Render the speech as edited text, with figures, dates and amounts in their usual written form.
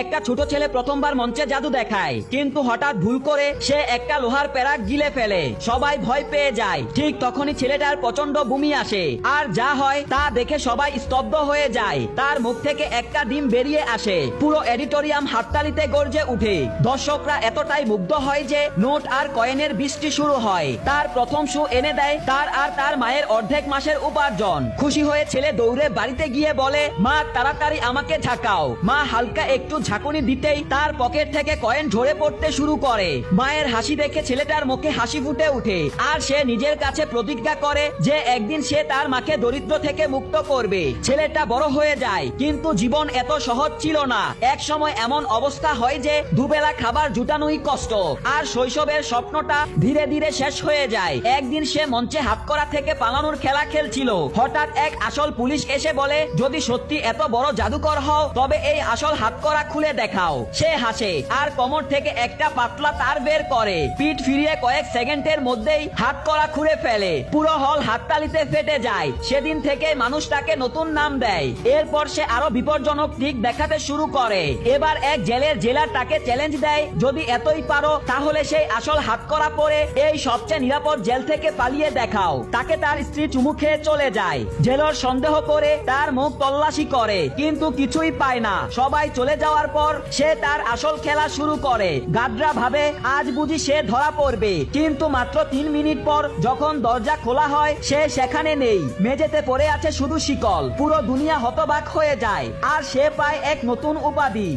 একটা ছোট ছেলে প্রথমবার মঞ্চে জাদু দেখায়, কিন্তু হঠাৎ ভুল করে সে একটা লোহার প্যারাক গিলে ফেলে। সবাই ভয় পেয়ে যায়। ঠিক তখনই ছেলেটার প্রচন্ড বমি আসে, আর যা হয় তা দেখে সবাই স্তব্ধ হয়ে যায়। তার মুখ থেকে একটা ডিম বেরিয়ে আসে। পুরো অডিটোরিয়াম হাততালিতে গর্জে উঠে। দর্শকরা এতটাই মুগ্ধ হয় যে নোট আর কয়েনের বৃষ্টি শুরু হয়। তার প্রথম শো এনে দেয় তার আর তার মায়ের অর্ধেক মাসের উপার্জন। খুশি হয়ে ছেলে দৌড়ে বাড়িতে গিয়ে বলে, মা তাড়াতাড়ি আমাকে ঝাঁকাও। মা হালকা একটু ঝাঁকুনি দিতেই তার পকেট থেকে কয়েন ঝরে পড়তে শুরু করে। মায়ের হাসি দেখে ছেলেটার মুখে হাসি ফুটে ওঠে, আর সে নিজের কাছে প্রতিজ্ঞা করে যে একদিন সে তার মাকে দরিদ্র থেকে মুক্ত করবে। ছেলেটা বড় হয়ে যায়, কিন্তু জীবন এত সহজ ছিল না। এক সময় এমন অবস্থা হয় যে দুবেলা খাবার জুটানোই কষ্ট, আর শৈশবের স্বপ্নটা ধীরে ধীরে শেষ হয়ে যায়। একদিন সে মঞ্চে হাতকড়া থেকে পালানোর খেলা খেলছিল। হঠাৎ এক আসল পুলিশ এসে বলে, যদি সত্যি এত বড় জাদুকর হও তবে এই আসল হাতকড়া খুলে দেখাও। সে হাসে আর কোমর থেকে একটা পাতলা তার বের করে। পিঠ ফিরিয়ে কয়েক সেকেন্ডের মধ্যেই হাতকড়া খুলে ফেলে। পুরো হল হাততালিতে ফেটে যায়। সেদিন থেকে মানুষ তাকে নতুন নাম দেয়। এরপর সে আরো বিপজ্জনক দিক দেখাতে শুরু করে। এবার এক জেলের জেলার তাকে চ্যালেঞ্জ দেয়, যদি এতই পারো তাহলে সেই আসল হাতকড়া পরে এই সবচেয়ে নিরাপদ জেল থেকে পালিয়ে দেখাও। তাকে তার স্ত্রী চুমু খেয়ে চলে যায়। জেলর সন্দেহ করে তার মুখ তল্লাশি করে, কিন্তু কিছুই পায় না। সবাই চলে যাওয়ার পর সে তার আসল খেলা শুরু করে। গাড্রা ভাবে আজ বুঝি সে ধরা পড়বে, কিন্তু মাত্র 3 মিনিট পর যখন দরজা খোলা হয় সে সেখানে নেই। মেঝেতে পড়ে আছে শুধু শিকল। পুরো দুনিয়া হতবাক হয়ে যায়, আর সে পায় এক নতুন উপাধি।